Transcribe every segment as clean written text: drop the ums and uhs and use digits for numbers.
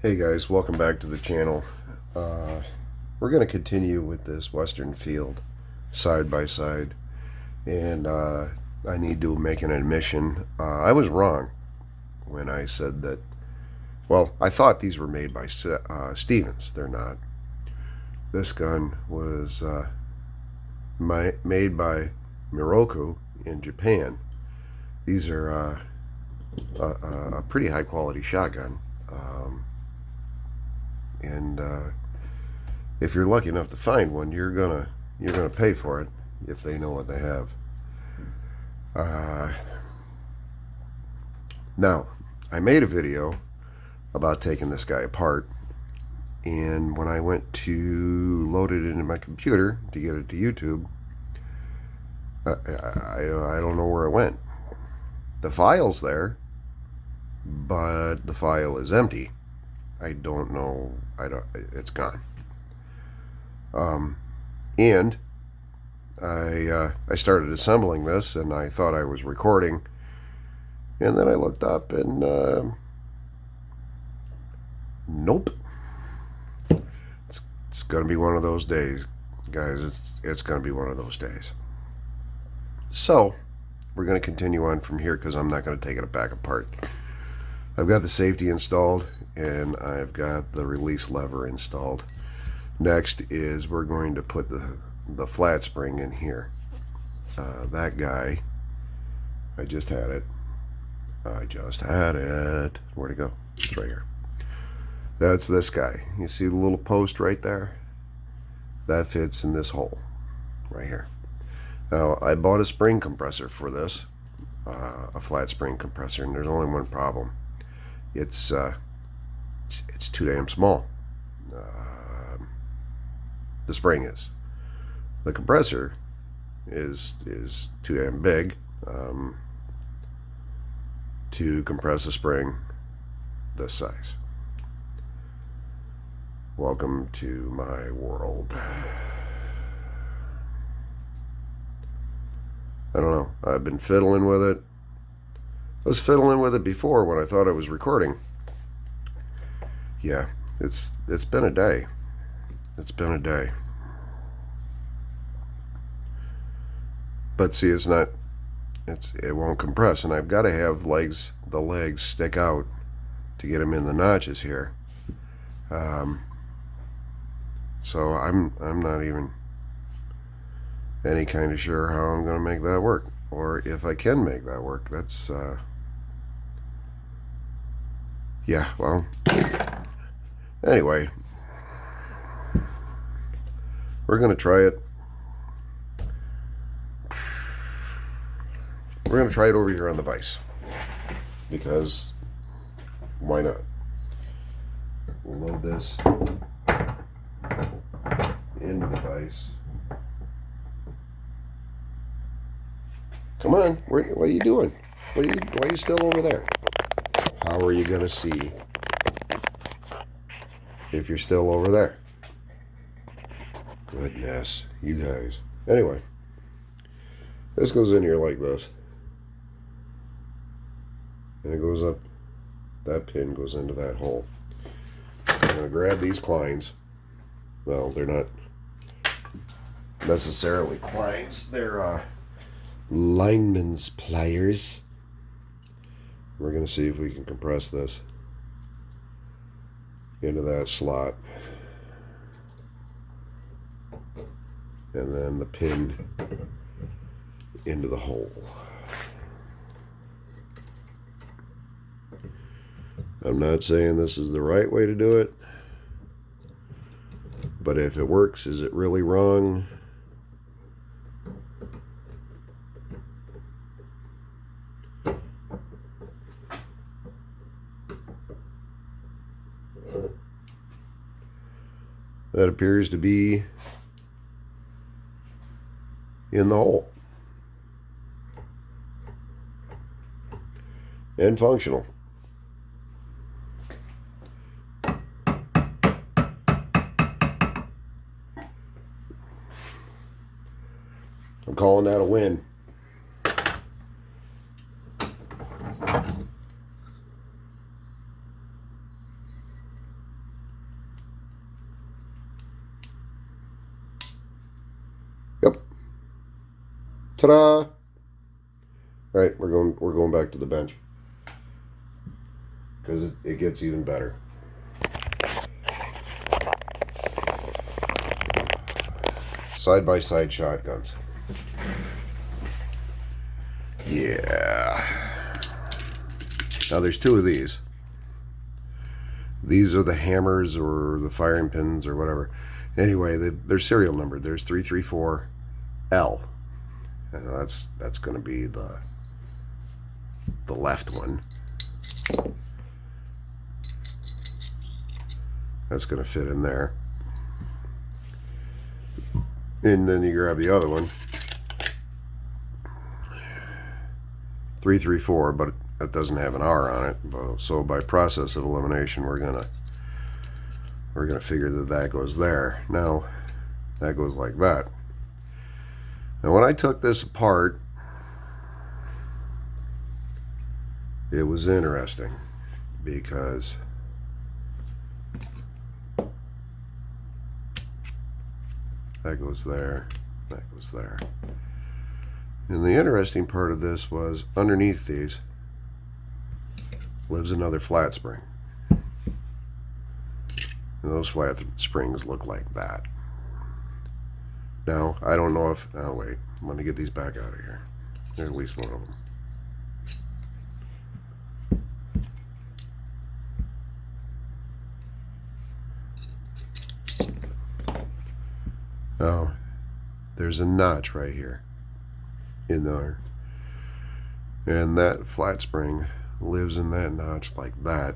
Hey guys, welcome back to the channel. We're going to continue with this Westernfield side by side, and I need to make an admission. I was wrong when I said that. Well, I thought these were made by Stevens. They're not. This gun was made by Miroku in Japan. These are a pretty high quality shotgun. And if you're lucky enough to find one, you're gonna pay for it if they know what they have. Now, I made a video about taking this guy apart, and when I went to load it into my computer to get it to YouTube, I don't know where it went. The file's there, but the file is empty. I don't know. It's gone. And I started assembling this, and I thought I was recording, and then I looked up, and nope. It's gonna be one of those days, guys. It's gonna be one of those days. So we're gonna continue on from here because I'm not gonna take it back apart. I've got the safety installed, and I've got the release lever installed. Next is we're going to put the flat spring in here. That guy, I just had it. Where'd it go? It's right here. That's this guy. You see the little post right there? That fits in this hole right here. Now, I bought a spring compressor for this, a flat spring compressor, and there's only one problem. It's too damn small. The spring is. The compressor is too damn big to compress a spring this size. Welcome to my world. I don't know. I've been fiddling with it. I was fiddling with it before when I thought I was recording. Yeah, it's been a day. It's been a day. But see, it won't compress, and I've got to have the legs stick out to get them in the notches here. So I'm not even any kind of sure how I'm going to make that work, or if I can make that work. That's yeah, well, anyway, we're going to try it. We're going to try it over here on the vise, because why not? We'll load this into the vise. Come on, what are you doing? Why are you still over there? How are you going to see if you're still over there? Goodness, you guys. Anyway, this goes in here like this. And it goes up, that pin goes into that hole. I'm going to grab these Kleins. Well, they're not necessarily Kleins. They're lineman's pliers. We're going to see if we can compress this into that slot. And then the pin into the hole. I'm not saying this is the right way to do it, but if it works, is it really wrong? That appears to be in the hole and functional. I'm calling that a win. Ta-da! Right, we're going back to the bench because it gets even better. Side-by-side shotguns. Yeah. Now there's two of these. These are the hammers or the firing pins or whatever. Anyway, they're serial numbered. There's 334L. And that's going to be the left one. That's going to fit in there. And then you grab the other one. 334, but that doesn't have an R on it. So by process of elimination, we're gonna figure that goes there. Now that goes like that. Now when I took this apart, it was interesting because that goes there, that goes there. And the interesting part of this was underneath these lives another flat spring. And those flat springs look like that. Now, I don't know if... Oh, wait. I'm going to get these back out of here. There's at least one of them. Oh, there's a notch right here in there. And that flat spring lives in that notch like that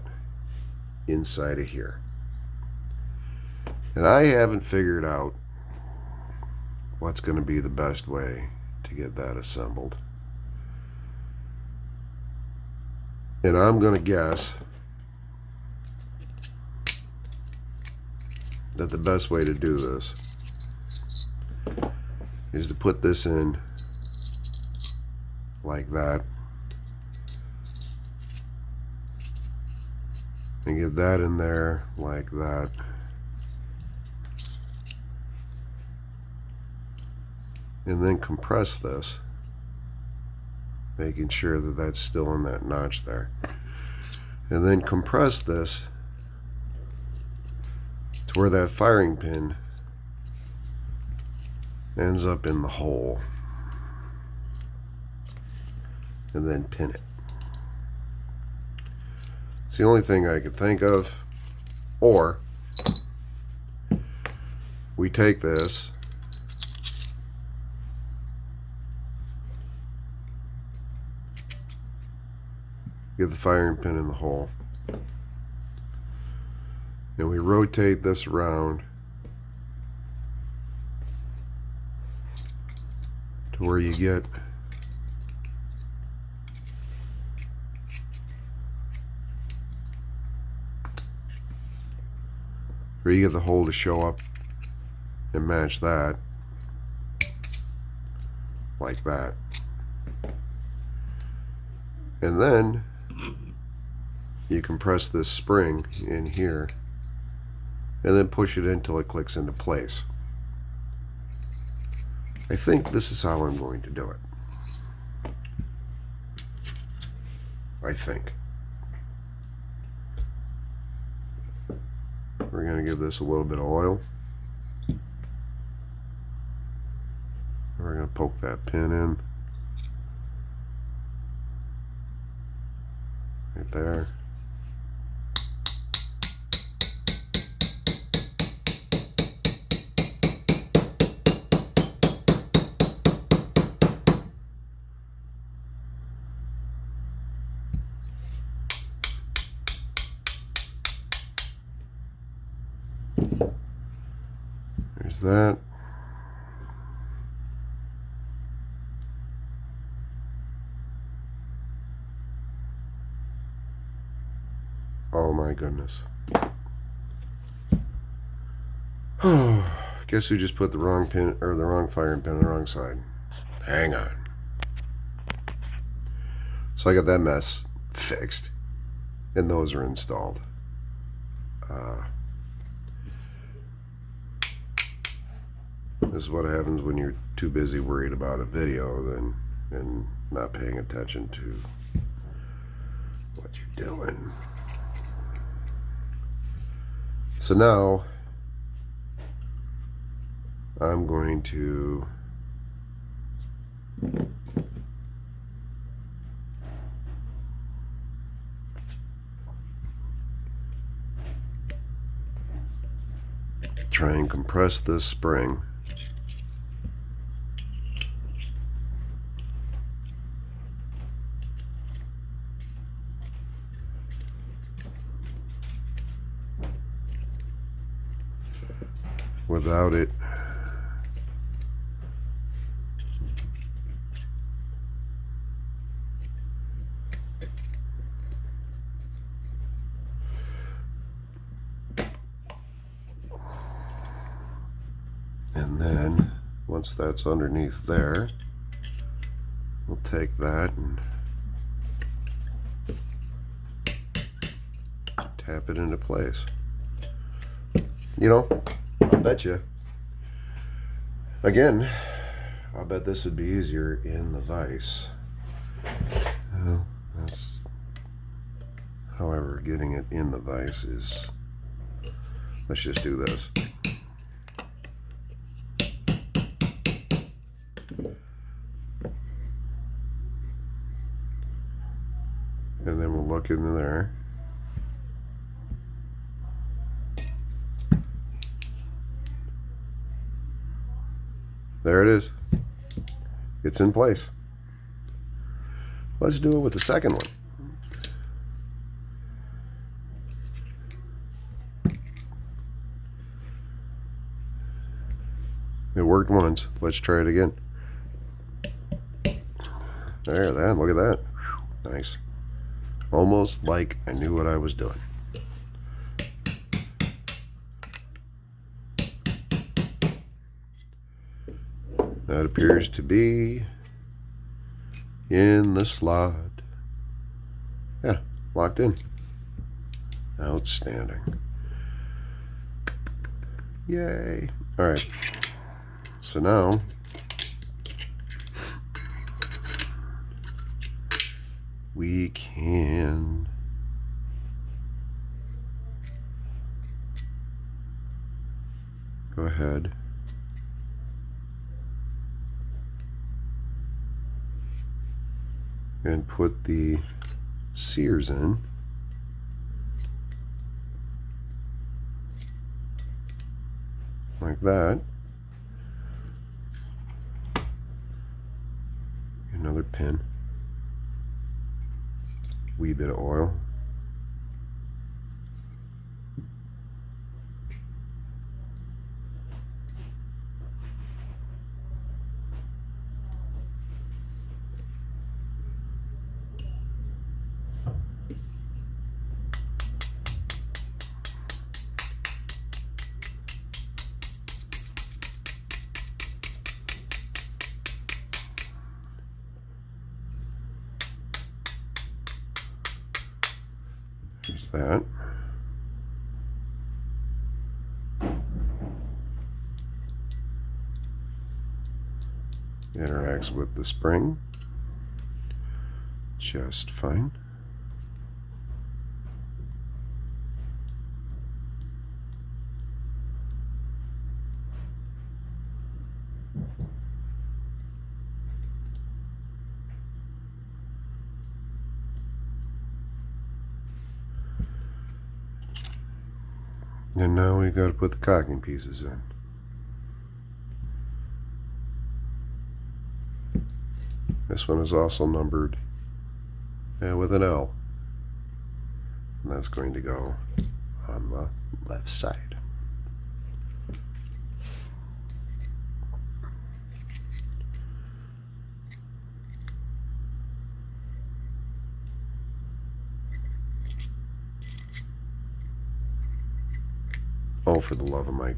inside of here. And I haven't figured out what's going to be the best way to get that assembled. And I'm going to guess that the best way to do this is to put this in like that and get that in there like that. And then compress this, making sure that that's still in that notch there. And then compress this to where that firing pin ends up in the hole. And then pin it. It's the only thing I could think of. Or we take this, get the firing pin in the hole, and we rotate this around to where you get the hole to show up and match that like that. And then you compress this spring in here and then push it until it clicks into place. I think this is how I'm going to do it. I think. We're going to give this a little bit of oil. We're going to poke that pin in. Right there. There's that. Oh my goodness. Guess who just put the wrong pin or the wrong firing pin on the wrong side? Hang on. So I got that mess fixed, and those are installed. This is what happens when you're too busy worried about a video and not paying attention to what you're doing. So now I'm going to try and compress this spring. Without it and then once that's underneath there, we'll take that and tap it into place. You know, I'll bet you, again, I bet this would be easier in the vise. Well, that's, however, getting it in the vise is, let's just do this. And then we'll look in there. There it is. It's in place. Let's do it with the second one. It worked once. Let's try it again. There, that. Look at that. Whew, nice. Almost like I knew what I was doing. That appears to be in the slot. Yeah, locked in. Outstanding. Yay. All right. So now we can go ahead and put the sears in. Like that. Another pin. Wee bit of oil. There's that. Interacts with the spring just fine. And now we've got to put the cocking pieces in. This one is also numbered with an L. And that's going to go on the left side. Oh, for the love of Mike.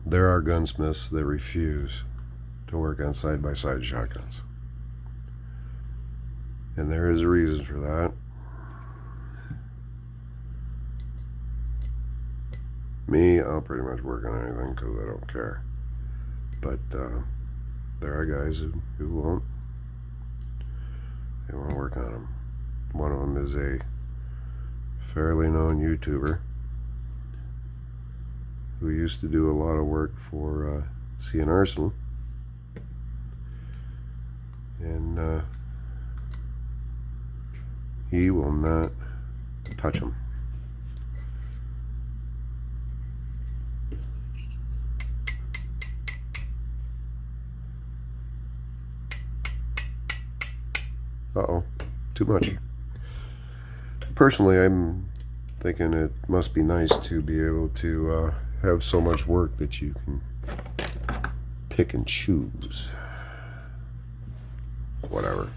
There are gunsmiths that refuse to work on side-by-side shotguns. And there is a reason for that. Me, I'll pretty much work on anything because I don't care. But there are guys who won't. They won't work on them. One of them is a fairly known YouTuber who used to do a lot of work for Sea and Arsenal. And he will not touch them. Uh-oh, too much. Personally, I'm thinking it must be nice to be able to have so much work that you can pick and choose. Whatever.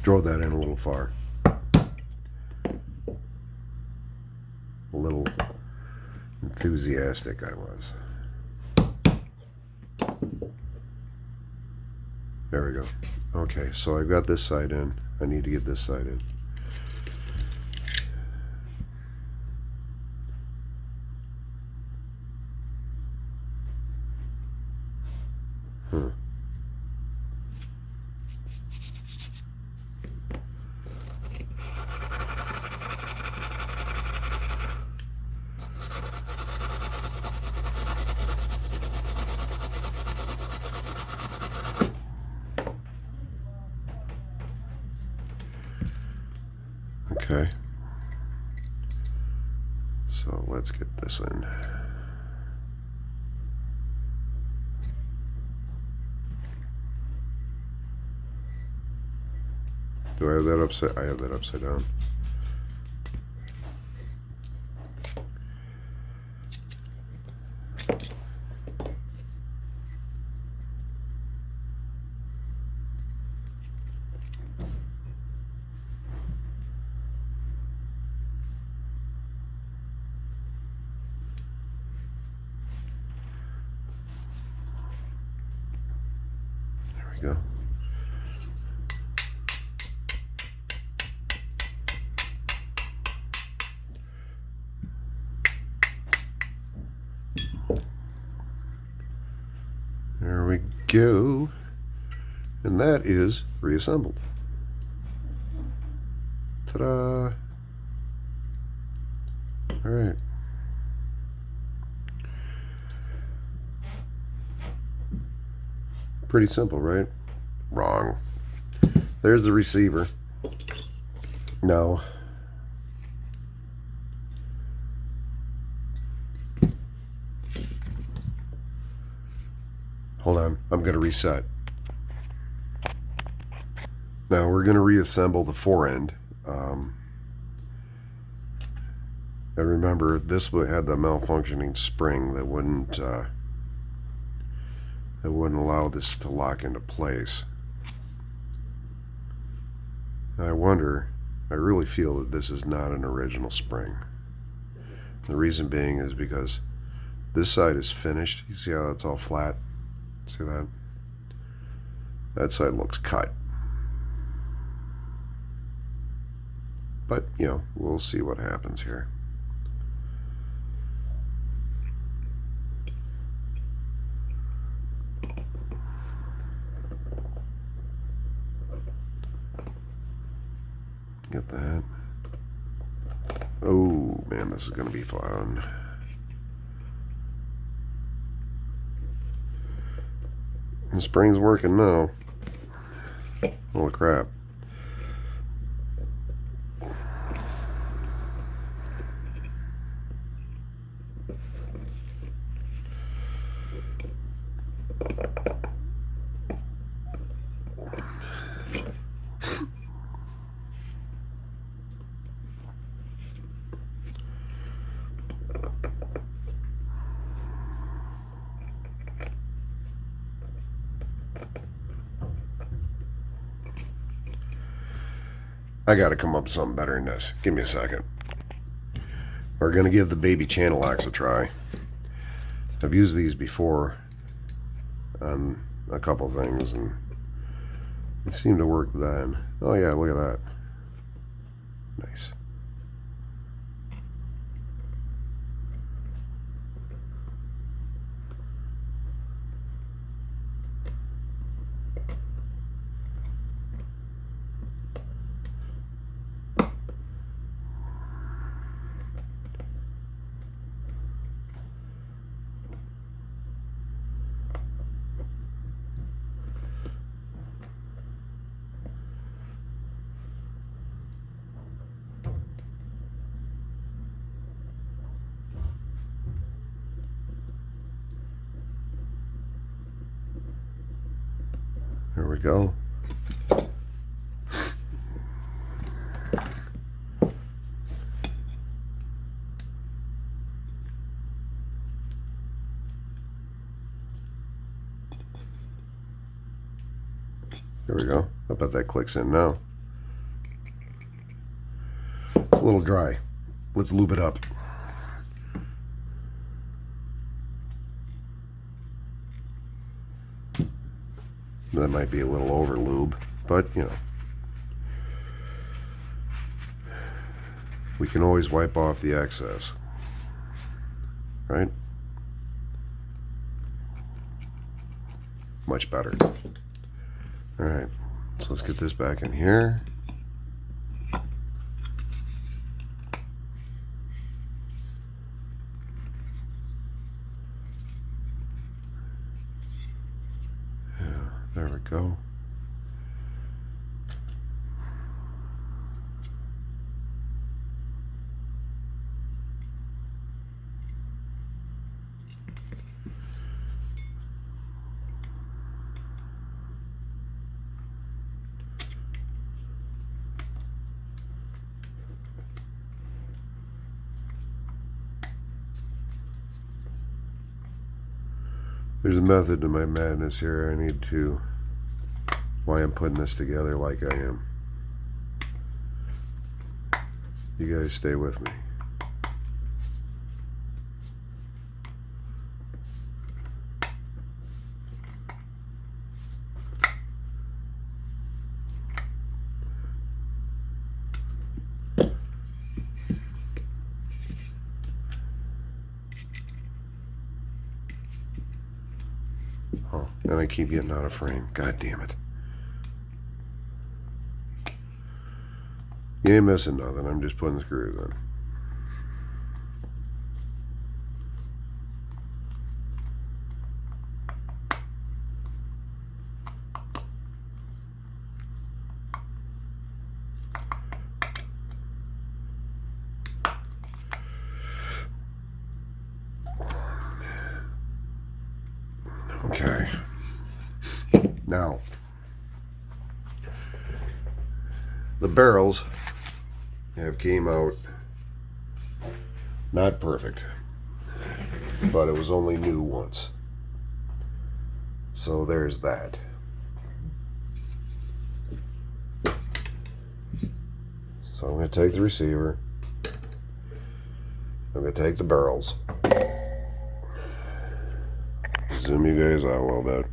Drove that in a little far. A little enthusiastic I was. There we go. Okay, so I've got this side in. I need to get this side in. Okay. So let's get this in. Do I have that upside? I have that upside down. There we go. There we go. And that is reassembled. Ta-da! All right. Pretty simple, right? Wrong. There's the receiver. Now, hold on. I'm going to reset. Now we're going to reassemble the fore end. And remember, this had the malfunctioning spring that wouldn't allow this to lock into place. I really feel that this is not an original spring. The reason being is because this side is finished. You see how it's all flat? See that? That side looks cut. But, you know, we'll see what happens here. Get that. Oh, man, this is going to be fun. The spring's working now. Holy crap. I gotta come up with something better than this. Give me a second. We're going to give the baby channel locks a try. I've used these before on a couple things, and they seem to work then. Oh yeah, look at that. Nice. There we go. There we go. I bet that clicks in now. It's a little dry. Let's lube it up. That might be a little over lube, but you know, we can always wipe off the excess, right? Much better. All right, so let's get this back in here. There we go. There's a method to my madness here. I need to, why I'm putting this together like I am. You guys stay with me. Oh, and I keep getting out of frame. God damn it. You ain't missing nothing. I'm just putting the screws in. Okay. Now, the barrels have came out not perfect, but it was only new once. So there's that. So I'm going to take the receiver. I'm going to take the barrels. Zoom you guys out a little bit.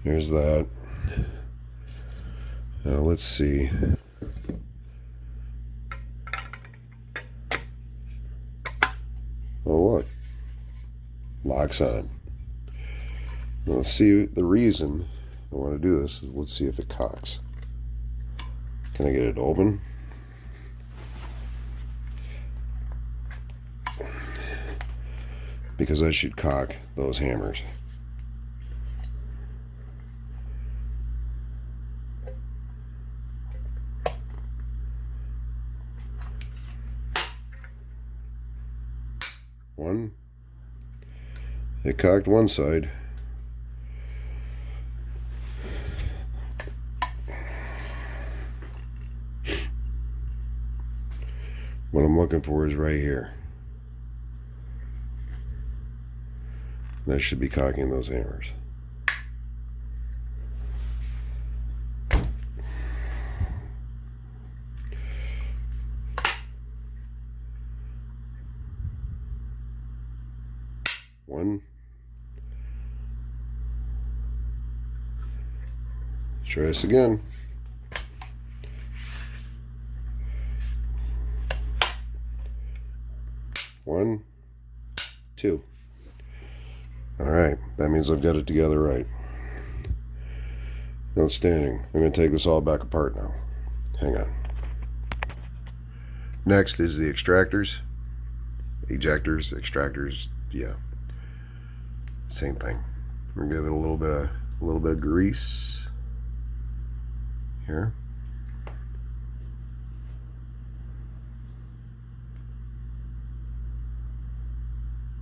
There's that. Now let's see. Oh look, locks on. Now let's see, the reason I want to do this is let's see if it cocks. Can I get it open? Because I should cock those hammers. One. It cocked one side. What I'm looking for is right here. That should be cocking those hammers. One. Let's try this again. One, two. All right, that means I've got it together right. Outstanding. I'm going to take this all back apart now. Hang on. Next is the extractors. Ejectors, extractors, yeah. Same thing. We're gonna give it a little bit of grease here.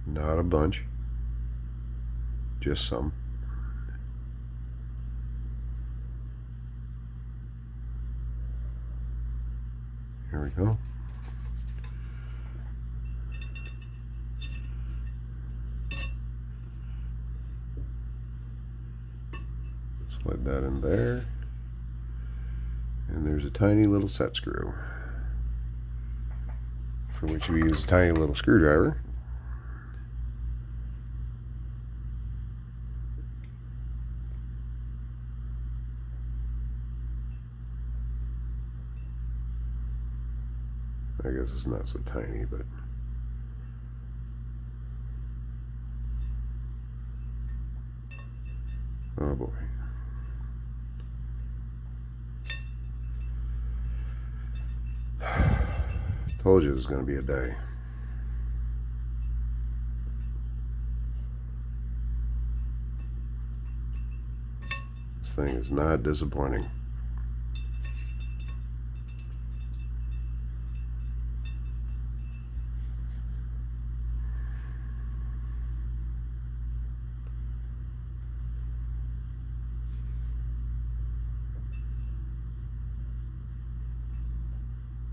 Not a bunch, just some. Here we go. Slide that in there. And there's a tiny little set screw, for which we use a tiny little screwdriver. I guess it's not so tiny, but oh boy. Told you it was going to be a day. This thing is not disappointing.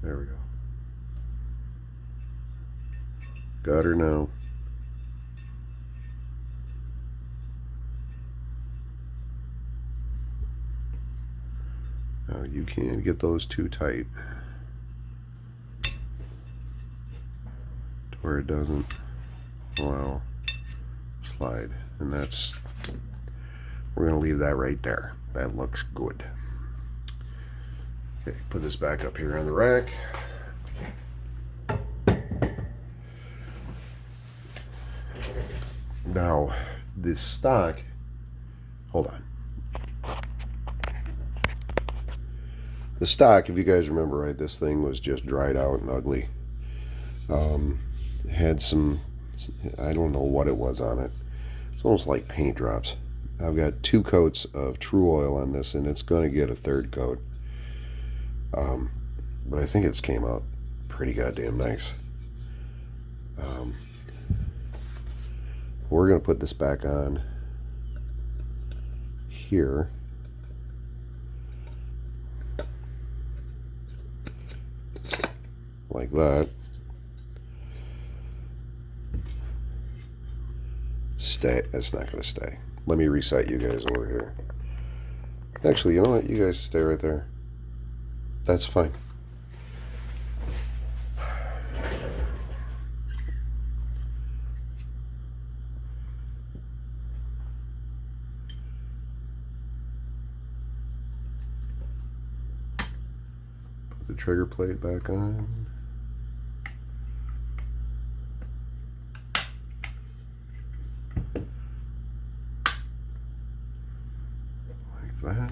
There we go. Got her now. Now you can't get those too tight to where it doesn't, well, slide. And that's, we're going to leave that right there. That looks good. Okay, put this back up here on the rack. Now, this stock, hold on. The stock, if you guys remember right, this thing was just dried out and ugly. Had some, I don't know what it was on it. It's almost like paint drops. I've got 2 coats of True Oil on this, and it's going to get a 3rd coat. But I think it's came out pretty goddamn nice. We're going to put this back on here. Like that. Stay. That's not going to stay. Let me reset you guys over here. Actually, you know what? You guys stay right there. That's fine. Put the trigger plate back on. Like that.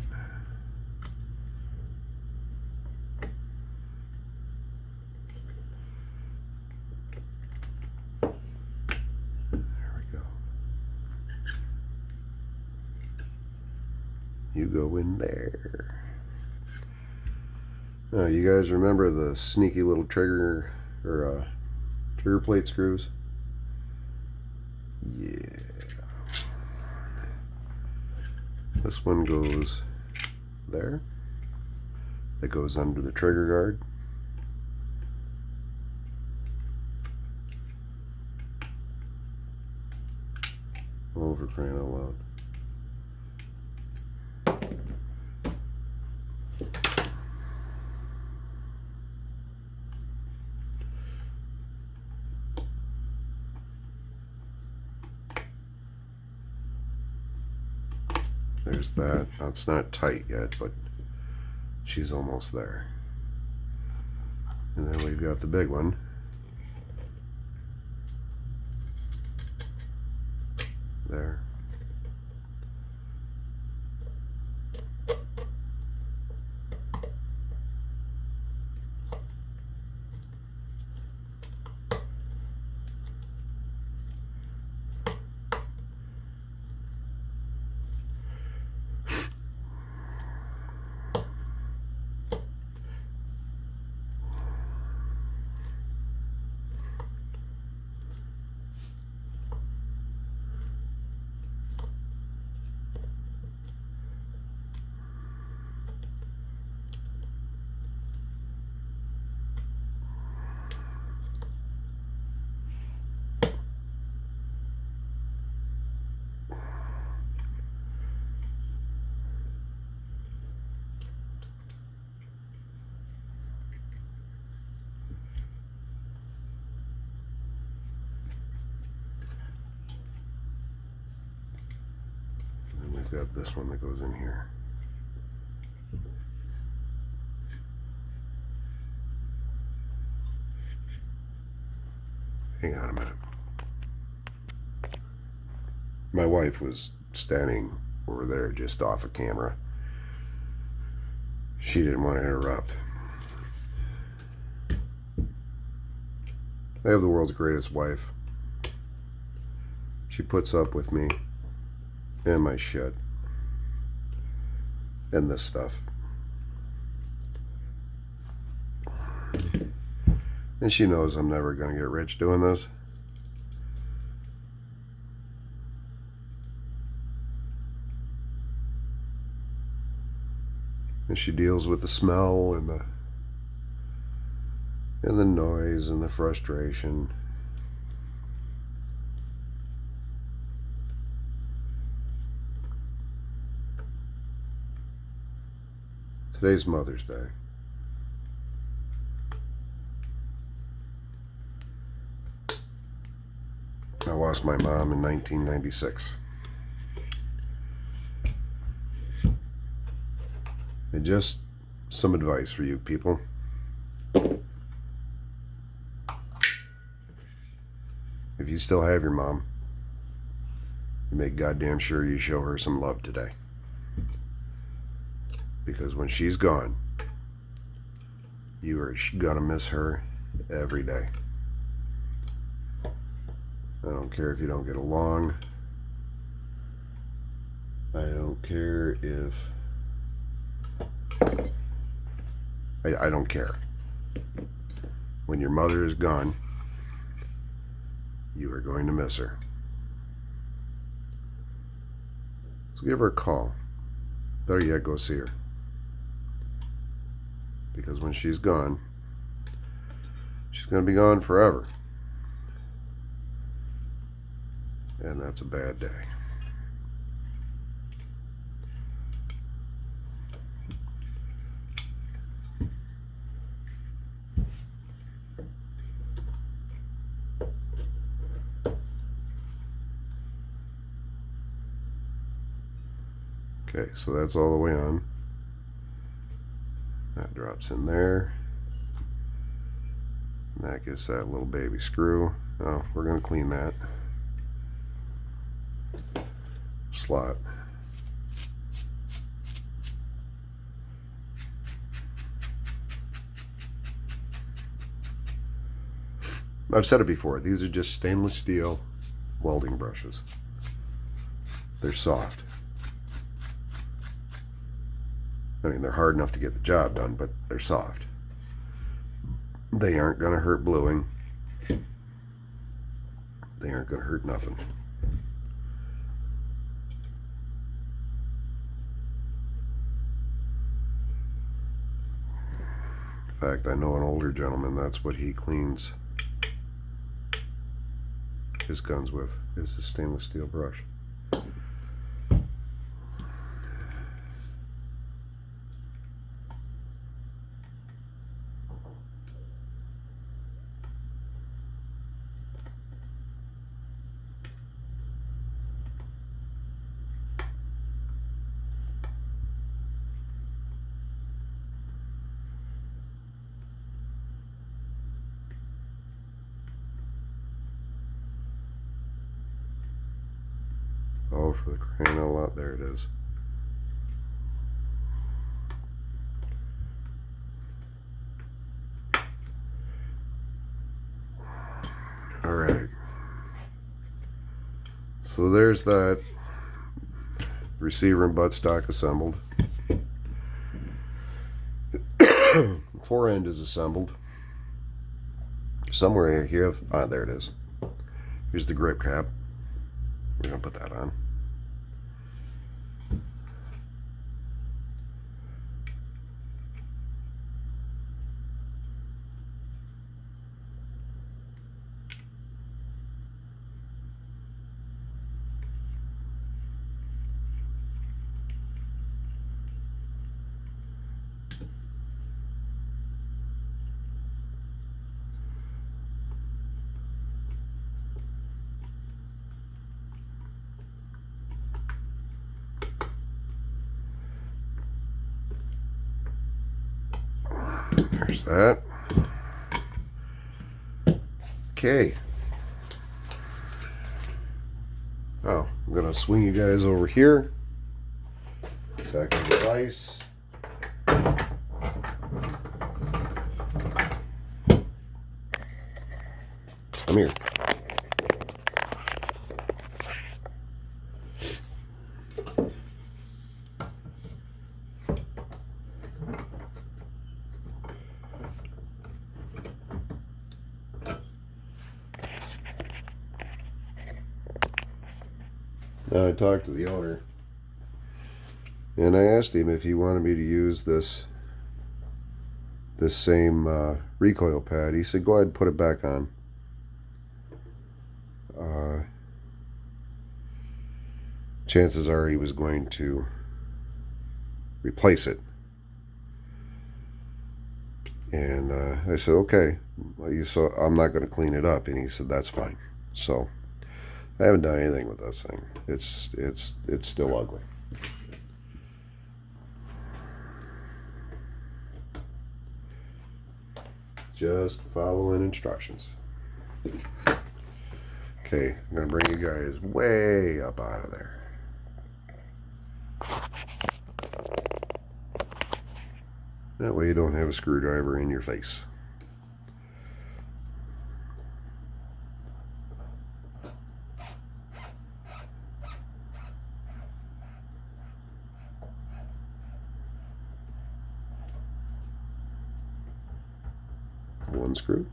You go in there. Now, you guys remember the sneaky little trigger or trigger plate screws? Yeah. This one goes there. That goes under the trigger guard. Oh, for crying out loud. There's that. Now, it's not tight yet, but she's almost there. And then we've got the big one. There. We've got this one that goes in here. Hang on a minute. My wife was standing over there just off of camera. She didn't want to interrupt. I have the world's greatest wife. She puts up with me and my shit and this stuff. And she knows I'm never going to get rich doing this. And she deals with the smell and the noise and the frustration. Today's Mother's Day. I lost my mom in 1996. And just some advice for you people. If you still have your mom, you make goddamn sure you show her some love today. Because when she's gone, you are gonna miss her every day. I don't care if you don't get along. I don't care if... I don't care. When your mother is gone, you are going to miss her. So give her a call. Better yet, go see her. Because when she's gone, she's going to be gone forever. And that's a bad day. Okay, so that's all the way on. That drops in there. And that gets that little baby screw. Oh, we're going to clean that slot. I've said it before, these are just stainless steel welding brushes. They're soft. I mean, they're hard enough to get the job done, but they're soft. They aren't going to hurt bluing. They aren't going to hurt nothing. In fact, I know an older gentleman, that's what he cleans his guns with, is the stainless steel brush. Oh, for the crying out loud, there it is. Alright. So there's that receiver and buttstock assembled. Fore end is assembled. Somewhere here, there it is. Here's the grip cap. We're going to put that on. There's that. Okay. Oh, I'm going to swing you guys over here. Back to the vise. Come here. Now I talked to the owner and I asked him if he wanted me to use this same recoil pad. He said go ahead and put it back on. Chances are he was going to replace it. And I said okay, so I'm not going to clean it up, and he said that's fine. So I haven't done anything with this thing. It's still ugly. Just following instructions. Okay, I'm gonna bring you guys way up out of there. That way you don't have a screwdriver in your face. One screw.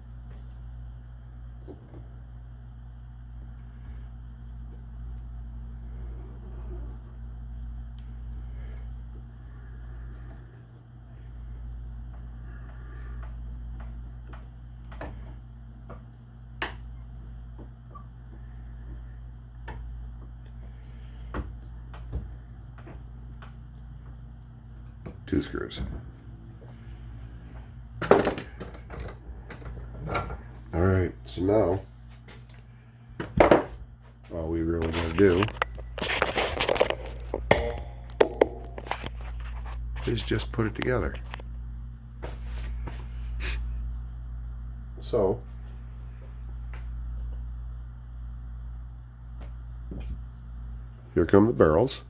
Two screws. Alright, so now all we really got to do is just put it together. So here come the barrels.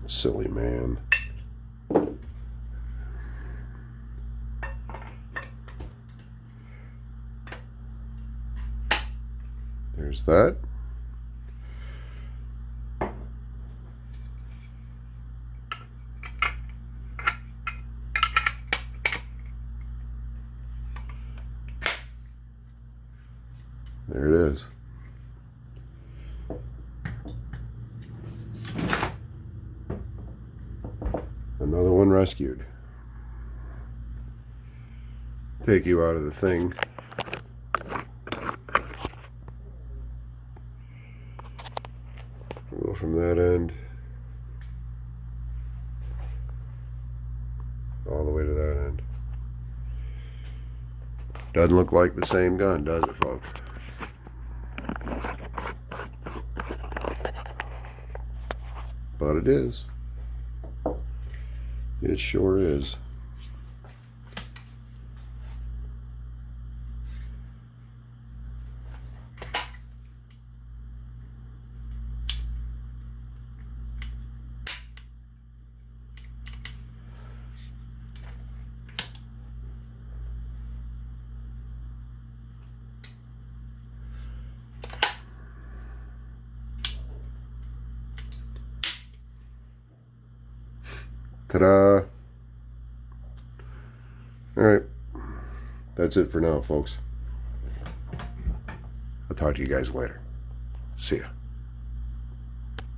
Silly man. There's that. There it is. Another one rescued. Take you out of the thing. We'll go from that end all the way to that end. Doesn't look like the same gun, does it, folks? but it is. It sure is. Ta-da! Alright. That's it for now, folks. I'll talk to you guys later. See ya.